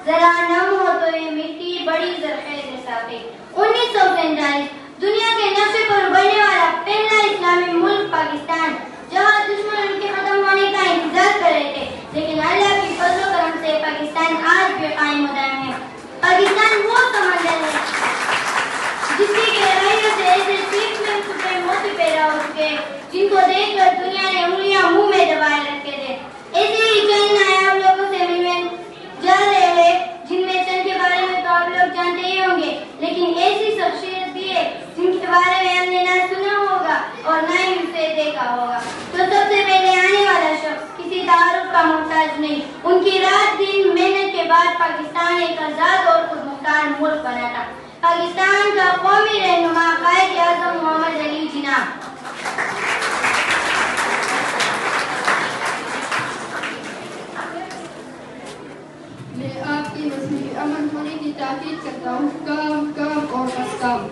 ذرا نم ہو تو یہ مٹی بڑی زرخیز مسافر. 1947 دنیا کے نقشے پر ابھرنے والا پہلا اسلامی ملک پاکستان، جہاں دشمن ان کے ختم ہونے کا انتظار کر رہے تھے، لیکن اللہ کی فضل و کرم سے پاکستان آج بھی قائم و دائم ہے. پاکستان وہ سمندر ہے جس کی گہرائیوں سے ایسے چیخ میں چھپے موتی پیدا ہو چکے جن کو دیکھ کر دنیا نے انگلیاں منہ میں دبائے رکھے تھے. ایسے ہی چند نایاب لوگوں سے ملنے جا رہے ہیں جن میں چند کے بارے میں تو آپ لوگ جانتے ہی ہوں گے، لیکن ایسی شخصیت بھی ہے جن کے بارے میں ہم نے نہ سنا ہوگا اور نہ ہی اسے دیکھا ہوگا. تو سب سے پہلے آنے والا شخص کسی تعارف کا محتاج نہیں، ان کی رات دن محنت کے بعد پاکستان ایک آزاد اور خود مختار ملک بنا تھا. پاکستان کا قومی رہنما قائد اعظم محمد علی جناح. میں آپ کی مذہبی امن ہونے کی تاکید کرتا ہوں. کام کام اور بس کام.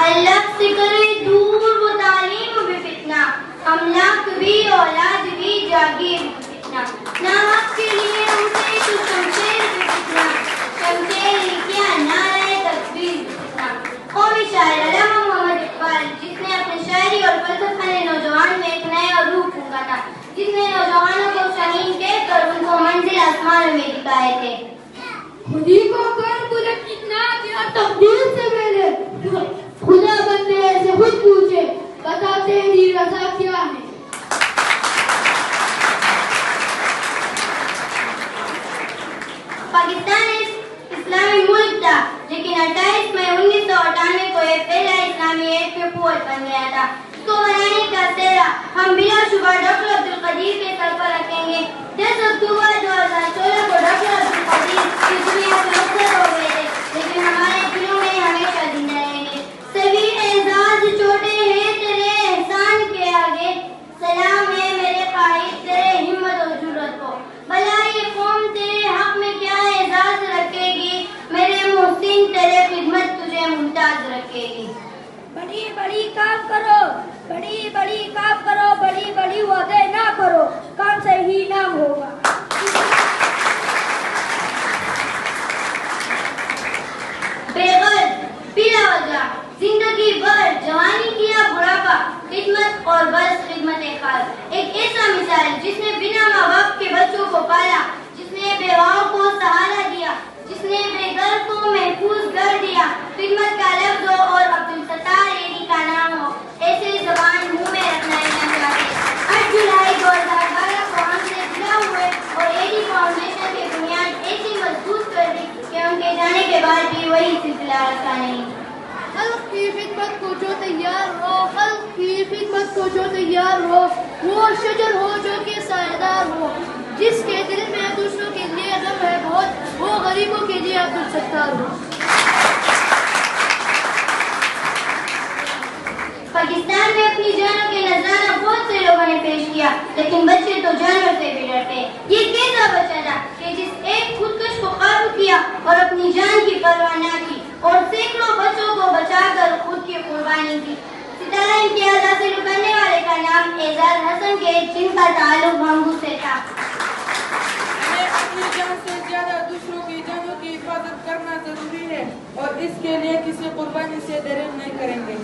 اللہ سے کرے دور وہ تعلیم بھی فتنہ، املاک بھی اولاد بھی جاگیر بھی فتنہ. نہ حق کے لیے اٹھے تو شمشیر بھی فتنہ، شمشیر لکھیا نعرہ تکبیر بھی فتنہ. قومی شاعر علامہ محمد اقبال، جس نے اپنے شاعری اور فلسفہ نے نوجوان میں ایک نیا روح پھونکا تھا، جس نے نوجوانوں کو شاہین کہہ کر ان کو منزل آسمان میں دکھائے تھے. خودی کو کر بلند کتنا کیا تقدیر سے پہلے، خدا بندے سے خود پوچھے بتا تیری رضا کیا ہے. پاکستان اسلامی ملک تھا، لیکن 28 مئی 1998 کو یہ پہلا اسلامی ایک قوت بن گیا تھا. اس کو بنانے کا سہرا ہم بلا شبہ ڈاکٹر عبدالقدیر کے سر پر رکھیں گے. 10 اکتوبر 2016 کو ڈاکٹر عبدالقدیر اس دنیا سے رخصت ہو گئے تھے، لیکن ہمارے دلوں میں ہمیشہ زندہ رہیں گے. سبھی اعزاز چھوٹے ہیں تیرے احسان کے آگے، سلام ہے میرے قائد تیرے ہمت و جرأت کو. بھلا یہ قوم تیرے حق میں کیا اعزاز رکھے گی، میرے محسن تیرے خدمت تجھے ممتاز رکھے گی. بڑی بڑی کام کرو، بڑی بڑی کام کرو، بڑی بڑی وعدے نہ کرو، کام سے ہی نام ہوگا. بے غرض بلا وجہ زندگی بھر جوانی کیا بڑھاپا، خدمت اور بس خدمت خاص. ایک ایسا مثال جس نے بنا ماں باپ کے بچوں کو پالا، جس نے بیواؤں کو سہارا دیا، جس نے بے گھر کو محفوظ گھر دیا. خدمت کا لفظ ہو اور عبدالستار ایڈی کا نام ہو، ایسے زبان منہ میں رکھنا ہی نہ چاہتے. 8 جولائی 2012 کو ہم سے جدا ہوئے اور ایڈی فاؤنڈیشن کی بنیاد ایسی مضبوط کر دی کہ ان کے جانے کے بعد بھی وہی سلسلہ رکھا نہیں. خلق کی خدمت کو جو تیار ہو، خلق کی خدمت کو جو تیار ہو، وہ شجر ہو جو کہ سایہ ہو، جس کے دل میں دوسروں کے لیے غم ہے بہت، وہ غریبوں کے لیے عبدالستار ہو. پاکستان میں اپنی جانوں کے نذرانہ بہت سے لوگوں نے پیش کیا، لیکن بچے تو جانور سے بھی ڈرتے. یہ کیسا بچہ تھا کہ جس ایک خودکش کو قابو کیا اور اپنی جان کی پرواہ نہ کی اور سینکڑوں بچوں کو بچا کر خود کی قربانی کی. ستارہ امتیاز حاصل کرنے والے کا نام اعزاز حسن کے، جن کا تعلق بھنگو سے تھا. ہمیں اپنی جان سے زیادہ دوسروں کی جانوں کی حفاظت کرنا ضروری ہے اور اس کے لیے کسی قربانی سے دریغ نہیں کریں گے.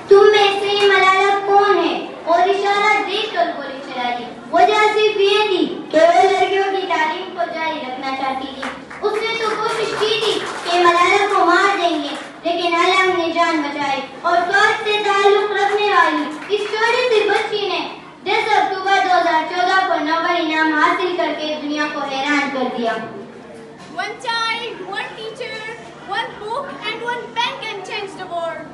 تم میں سے ملالہ کون ہے؟ اور اشارہ دیکھ کر گولی چلا دی. وجہ صرف یہ تھی کہ وہ لڑکیوں کی تعلیم کو جاری رکھنا چاہتی تھی. اس نے تو کوشش کی تھی کہ ملالہ کو مار دیں گے، لیکن علم نے جان بچائی اور فوج سے تعلق رکھنے والی اس چھوٹی سی بچی نے 10 اکتوبر 2014 کو نوبل انعام حاصل کر کے دنیا کو حیران کر دیا. One child, one teacher, one book and one pen can change the world.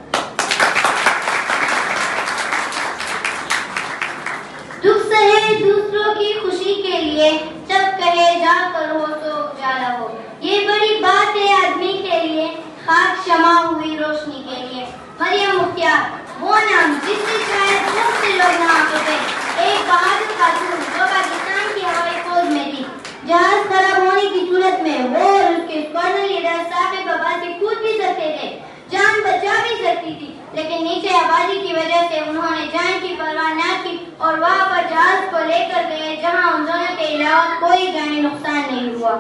دکھ سہے دوسروں کی خوشی کے لیے، جب کہے جا کر ہو تو اجالا ہو. یہ بڑی بات ہے آدمی کے لیے، خاک شمع ہوئی روشنی کے لیے. مریم مختار، وہ نام جس سے شاید بہت سے لوگ نہ آتے تھے. ایک بہادر خاتون جو پاکستان کی ہوائی فوج میں تھی. جہاز خراب ہونے کی صورت میں وہ اور اس کے اسکواڈرن لیڈر صاحب بابا سے کود بھی سکتے تھے، جان بچا بھی سکتی تھی، لیکن نیچے آبادی کی وجہ سے انہوں نے جان کی پرواہ نہ کی اور وہاں پر جہاز کو لے کر گئے جہاں ان دونوں کے علاوہ کوئی جانی نقصان نہیں ہوا۔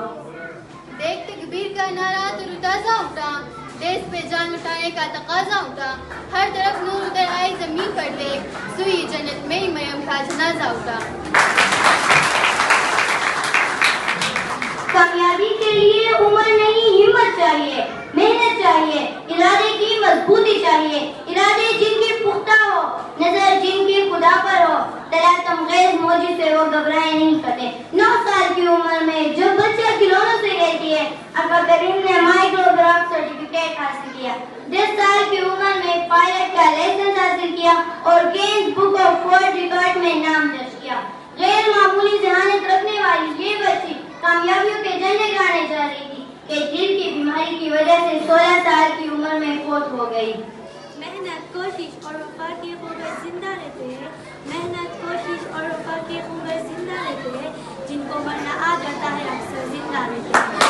دیکھ تکبیر کا نعرہ تر و تازہ اٹھا، دیس پہ جان لٹانے کا تقاضا اٹھا، ہر طرف نور اتر آئے زمین پر دیکھ، سوئی جنت میں مریم کا جنازہ اٹھا۔ کامیابی کے لیے عمر نہیں ہمت چاہیے، محنت چاہیے، ارادے کی مضبوطی چاہیے، ارادے جن کی پختہ ہو، نظر جن کی خدا پر ہو، طلعت خیز موجی سے وہ گھبرائے نہیں کرتے۔ 9 سال کی عمر میں جب بچہ کھلونوں سے کہتی ہے، آقا کریم نے مائکروگراف سرٹیفکیٹ حاصل کیا۔ 10 سال کی عمر میں پائلٹ کا لائسنس حاصل کیا اور gains book of world record میں نام درج کیا۔ غیر معمولی ذہانت رکھنے والی یہ بچی کامیابیوں کے جھنڈے گانے جا رہی تھی کہ دل کی بیماری کی وجہ سے 16 سال کی عمر میں فوت ہو گئی۔ محنت، کوشش اور وفا کی خوبصورت زندہ رہتے ہیں، محنت، کوشش اور وفا کی خوبصورت زندہ رہتے ہیں، جن کو مرنا آ جاتا ہے اکثر زندہ رہتے ہیں۔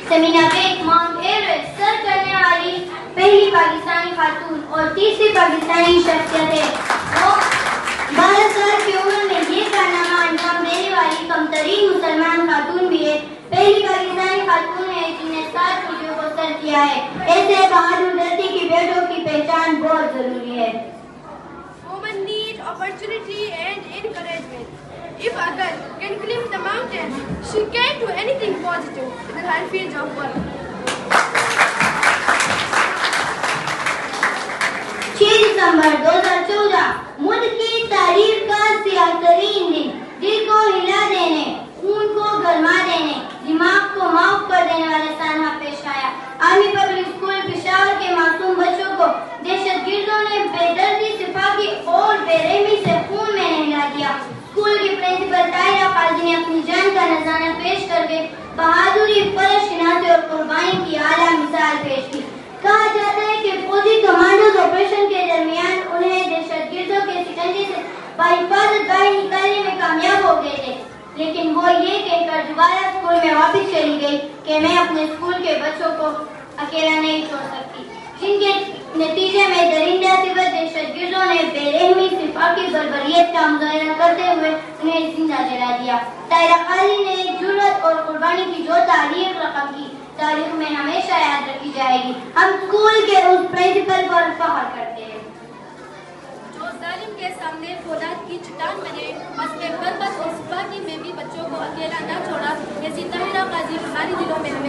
سمینا بیگ ماؤنٹ ایوریسٹ سر کرنے والی پہلی پاکستانی خاتون اور تیسری پاکستانی شخصیت ہے۔ وہ 12 سال کی عمر میں یہ کارنامہ انجام دینے والی کم ترین مسلمان خاتون بھی ہے۔ پہلی پاکستانی خاتون ہے جن نے 7 فوجیوں کو سر کیا ہے۔ ایسے بہادر دھرتی کی بیٹوں کی پہچان بہت ضروری ہے۔ Women need opportunity and encouragement. If a girl can climb the mountain, she can do anything positive in her field of work. 6 دسمبر 2014 ملک کی تاریخ کا سیاہ ترین دن، دل کو ہلا دینے، خون کو گرما دینے، دماغ کو معاف کر دینے والا سانحہ پیش آیا۔ آرمی پبلک اسکول پشاور کے معصوم بچوں کو دہشت گردوں نے بے دردی صفا کی اور بے رحمی سے خون میں نہلا دیا۔ اسکول کی پرنسپل طاہرہ قاضی نے اپنی جان کا نذرانہ پیش کر کے بہادری، فرض شناسی اور قربانی کی اعلیٰ مثال پیش کی۔ کہا جاتا ہے کہ فوجی کمانڈوز آپریشن کے درمیان انہیں دہشت گردوں کے شکنجے سے بحفاظت باہر نکالنے میں کامیاب ہو گئے تھے، لیکن وہ یہ کہہ کر دوبارہ اسکول میں واپس چلی گئی کہ میں اپنے اسکول کے بچوں کو اکیلا نہیں چھوڑ سکتی، جن کے نتیجے میں درندہ صفت دہشت گردوں نے بے رحمی، صفاقی بربریت کا مظاہرہ کرتے ہوئے انہیں زندہ جلا دیا۔ طاہرہ قاضی نے جرأت اور قربانی کی جو تاریخ رقم کی، تاریخ میں ہمیشہ یاد رکھی جائے گی۔ ہم اسکول کے اس پرنسپل پر فخر کرتے ہیں جو ظالم کے سامنے فولاد کی چٹان بنے، مسئلے بربت اور صفاقی میں بھی بچوں کو اکیلا نہ چھوڑا، ایسی طاہرہ قاضی ہمارے دلوں میں ہمیں